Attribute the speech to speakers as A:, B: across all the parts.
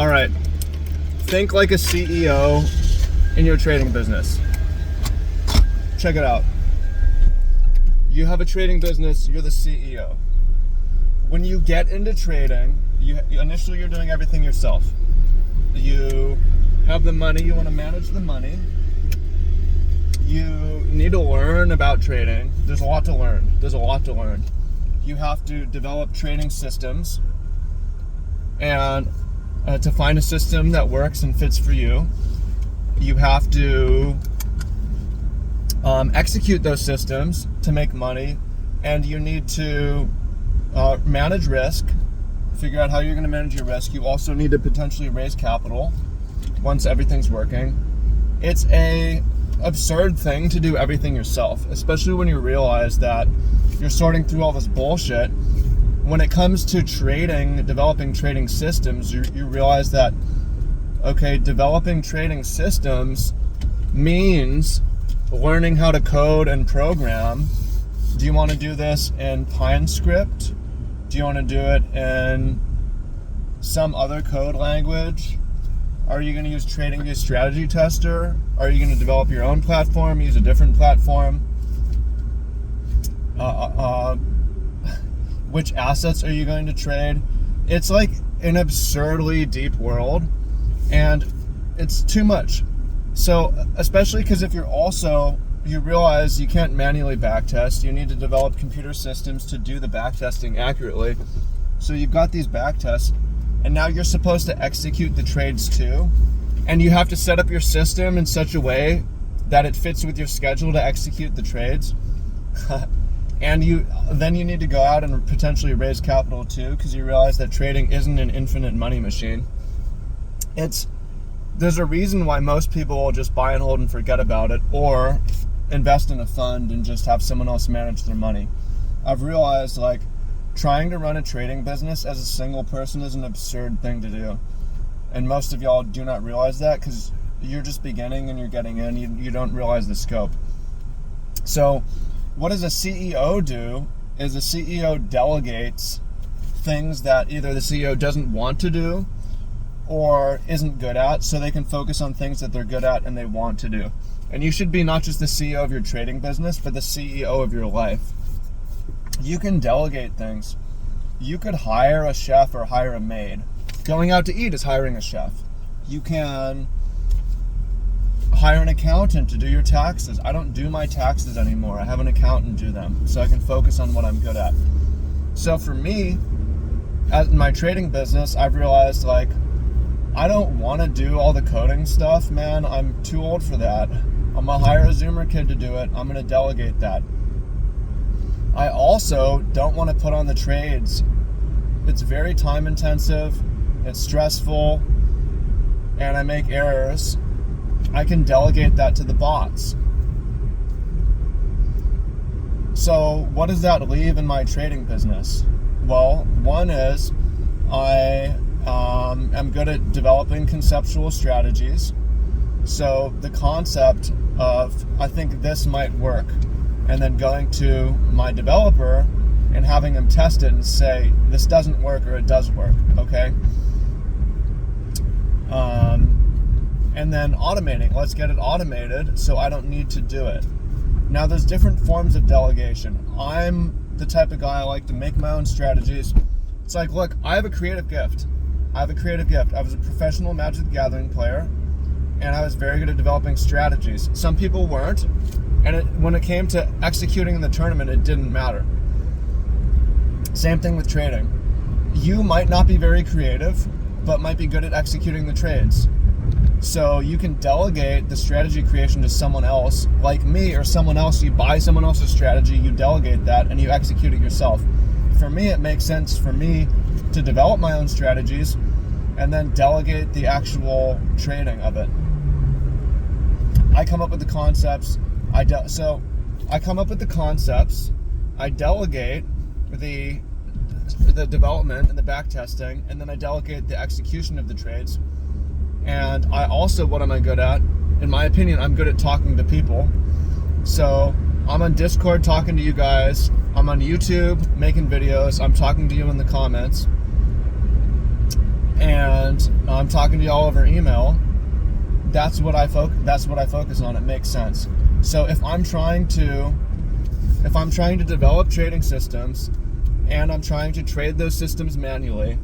A: All right. Think like a CEO in your trading business. Check it out. You have a trading business, you're the CEO. When you get into trading, initially you're doing everything yourself. You have the money, you want to manage the money. You need to learn about trading. There's a lot to learn. You have to develop trading systems, and to find a system that works and fits for you, you have to execute those systems to make money, and you need to manage risk, figure out how you're going to manage your risk. You also need to potentially raise capital once everything's working. It's a absurd thing to do everything yourself, especially when you realize that you're sorting through all this bullshit. When it comes to trading, developing trading systems, you realize that, okay, developing trading systems means learning how to code and program. Do you want to do this in PineScript? Do you want to do it in some other code language? Are you going to use TradingView Strategy Tester? Are you going to develop your own platform, use a different platform? Which assets are you going to trade? It's like an absurdly deep world, and it's too much. So, especially because if you realize you can't manually backtest, you need to develop computer systems to do the backtesting accurately. So you've got these backtests, and now you're supposed to execute the trades too, and you have to set up your system in such a way that it fits with your schedule to execute the trades. And then you need to go out and potentially raise capital too, because you realize that trading isn't an infinite money machine. There's a reason why most people will just buy and hold and forget about it, or invest in a fund and just have someone else manage their money. I've realized, like, trying to run a trading business as a single person is an absurd thing to do. And most of y'all do not realize that because you're just beginning and you're getting in. You don't realize the scope. So what does a CEO do is a CEO delegates things that either the CEO doesn't want to do or isn't good at, so they can focus on things that they're good at and they want to do. And you should be not just the CEO of your trading business, but the CEO of your life. You can delegate things. You could hire a chef or hire a maid. Going out to eat is hiring a chef. You can hire an accountant to do your taxes. I don't do my taxes anymore. I have an accountant do them so I can focus on what I'm good at. So for me, in my trading business, I've realized, like, I don't want to do all the coding stuff, man. I'm too old for that. I'm going to hire a Zoomer kid to do it. I'm going to delegate that. I also don't want to put on the trades. It's very time intensive, it's stressful, and I make errors. I can delegate that to the bots. So what does that leave in my trading business? Well, one is I am good at developing conceptual strategies. So the concept of, I think this might work, and then going to my developer and having them test it and say, this doesn't work or it does work, okay? And then automating. Let's get it automated so I don't need to do it. Now, there's different forms of delegation. I'm the type of guy I like to make my own strategies. It's like, look, I have a creative gift. I was a professional Magic the Gathering player, and I was very good at developing strategies. Some people weren't, and when it came to executing in the tournament, it didn't matter. Same thing with trading. You might not be very creative, but might be good at executing the trades. So you can delegate the strategy creation to someone else, like me or someone else. You buy someone else's strategy, you delegate that, and you execute it yourself. For me, it makes sense for me to develop my own strategies and then delegate the actual trading of it. I come up with the concepts. I delegate the development and the back testing, and then I delegate the execution of the trades. And I also, what am I good at? In my opinion, I'm good at talking to people. So I'm on Discord talking to you guys. I'm on YouTube making videos. I'm talking to you in the comments. and I'm talking to y'all over email, that's what I focus on. It makes sense. So if I'm trying to develop trading systems, and I'm trying to trade those systems manually,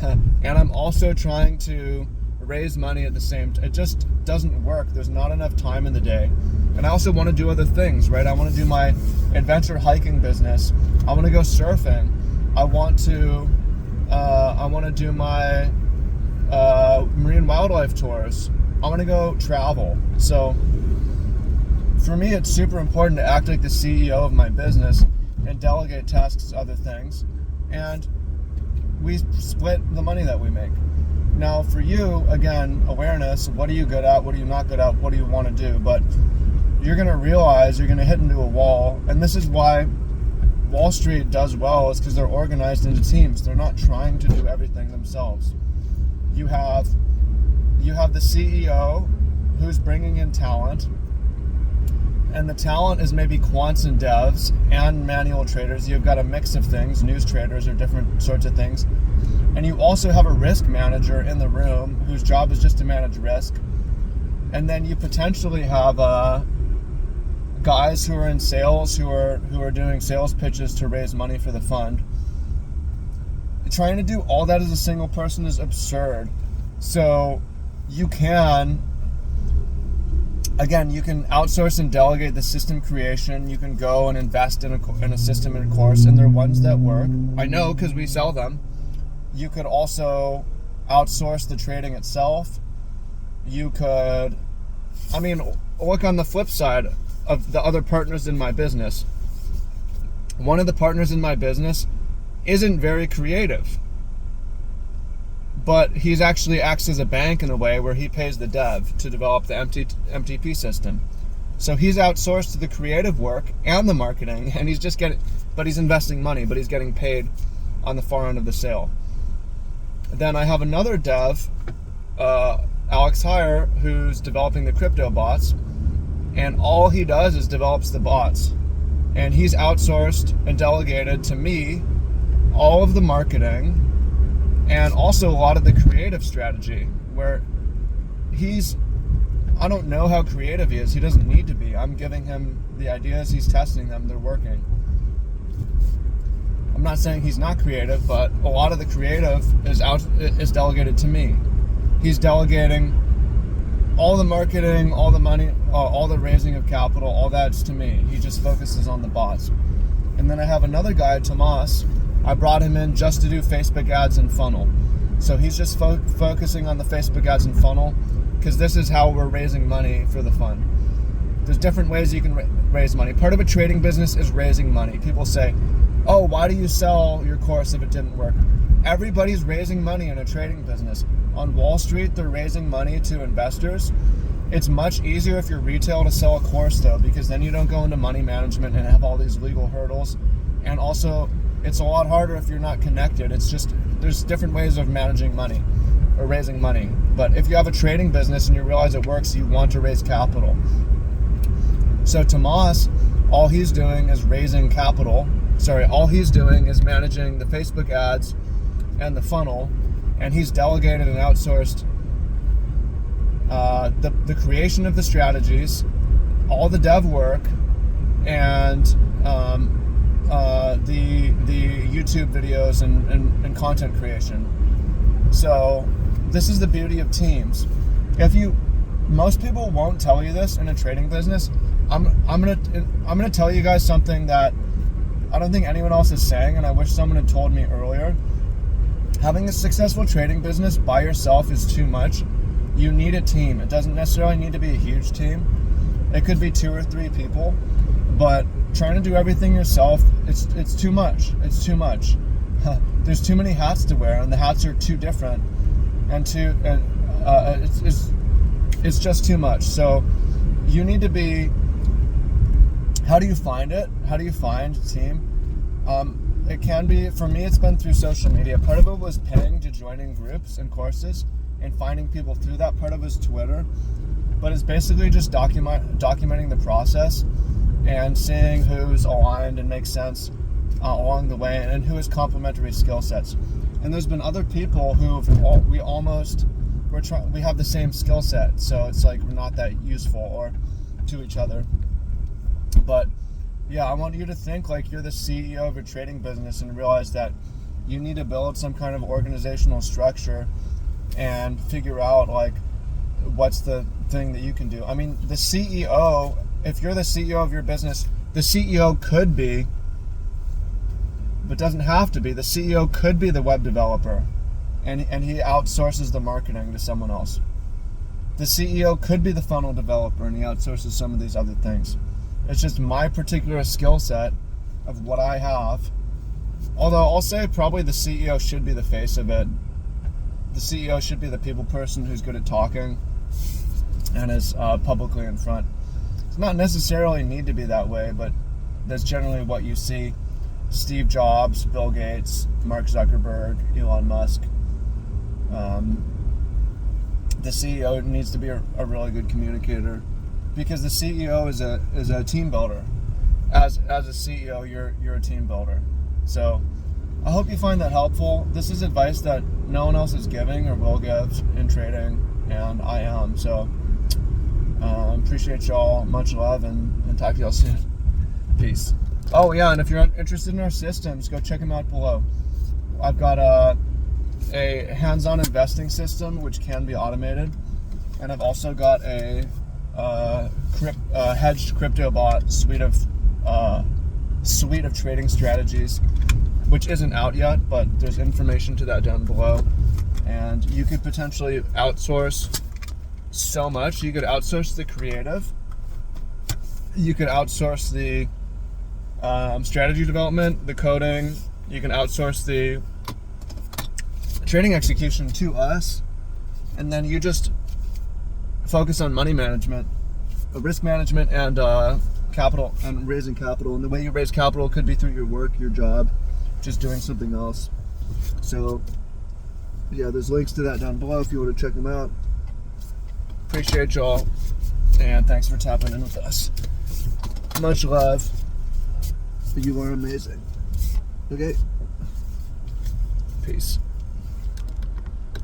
A: and I'm also trying to raise money at the same time, it just doesn't work. There's not enough time in the day. And I also want to do other things, right? I want to do my adventure hiking business. I want to go surfing. I want to do my marine wildlife tours. I want to go travel. So for me, it's super important to act like the CEO of my business and delegate tasks to other things. And we split the money that we make. Now for you, again, awareness, what are you good at? What are you not good at? What do you want to do? But you're going to realize you're going to hit into a wall. And this is why Wall Street does well, is because they're organized into teams. They're not trying to do everything themselves. You have the CEO who's bringing in talent, and the talent is maybe quants and devs and manual traders. You've got a mix of things, news traders or different sorts of things. And you also have a risk manager in the room whose job is just to manage risk. And then you potentially have guys who are in sales who are doing sales pitches to raise money for the fund. Trying to do all that as a single person is absurd. So you can outsource and delegate the system creation. You can go and invest in a system and a course, and they're ones that work. I know because we sell them. You could also outsource the trading itself. You could, look on the flip side of the other partners in my business. One of the partners in my business isn't very creative, but he's actually acts as a bank in a way where he pays the dev to develop the MTP system. So he's outsourced to the creative work and the marketing, and he's investing money, but he's getting paid on the far end of the sale. Then I have another dev, Alex Heyer, who's developing the crypto bots, and all he does is develops the bots. And he's outsourced and delegated to me all of the marketing and also a lot of the creative strategy, where I don't know how creative he is. He doesn't need to be. I'm giving him the ideas, he's testing them, they're working. I'm not saying he's not creative, but a lot of the creative is delegated to me. He's delegating all the marketing, all the money, all the raising of capital, all that's to me. He just focuses on the bots. And then I have another guy, Tomas. I brought him in just to do Facebook ads and funnel. So he's just focusing on the Facebook ads and funnel, because this is how we're raising money for the fund. There's different ways you can raise money. Part of a trading business is raising money. People say, oh, why do you sell your course if it didn't work? Everybody's raising money in a trading business. On Wall Street, they're raising money to investors. It's much easier if you're retail to sell a course, though, because then you don't go into money management and have all these legal hurdles. And also, it's a lot harder if you're not connected. It's just, there's different ways of managing money or raising money. But if you have a trading business and you realize it works, you want to raise capital. So Tomas, all he's doing is raising capital. All he's doing is managing the Facebook ads and the funnel, and he's delegated and outsourced the creation of the strategies, all the dev work, and the YouTube videos and content creation. So this is the beauty of teams. Most people won't tell you this in a trading business. I'm gonna tell you guys something that I don't think anyone else is saying, and I wish someone had told me earlier. Having a successful trading business by yourself is too much. You need a team. It doesn't necessarily need to be a huge team. It could be 2 or 3 people, but trying to do everything yourself, it's too much. It's too much. There's too many hats to wear, and the hats are too different, and it's just too much. So you need to be. How do you find it? How do you find a team? It can be, for me, it's been through social media. Part of it was paying to join in groups and courses and finding people through that. Part of it was Twitter. But it's basically just documenting the process and seeing who's aligned and makes sense along the way, and who has complementary skill sets. And there's been other people who we have the same skill set, so it's like we're not that useful or to each other. But yeah, I want you to think like you're the CEO of a trading business and realize that you need to build some kind of organizational structure and figure out like what's the thing that you can do. I mean, the CEO, if you're the CEO of your business, the CEO could be, but doesn't have to be, the CEO could be the web developer, and he outsources the marketing to someone else. The CEO could be the funnel developer, and he outsources some of these other things. It's just my particular skill set of what I have. Although I'll say probably the CEO should be the face of it. The CEO should be the people person who's good at talking and is publicly in front. It's not necessarily need to be that way, but that's generally what you see. Steve Jobs, Bill Gates, Mark Zuckerberg, Elon Musk. The CEO needs to be a really good communicator, because the CEO is a team builder. As a CEO, you're a team builder. So I hope you find that helpful. This is advice that no one else is giving or will give in trading, and I am. So appreciate y'all. Much love, and talk to y'all soon. Peace. Oh yeah, and if you're interested in our systems, go check them out below. I've got a hands-on investing system which can be automated, and I've also got a hedged crypto bot suite of trading strategies, which isn't out yet, but there's information to that down below. And you could potentially outsource so much. You could outsource the creative, you could outsource the strategy development, the coding, you can outsource the trading execution to us, and then you just focus on money management, risk management, and capital, and raising capital. And the way you raise capital could be through your work, your job, just doing something else. So yeah, there's links to that down below if you want to check them out. Appreciate y'all, and thanks for tapping in with us. Much love. You are amazing. Okay? Peace.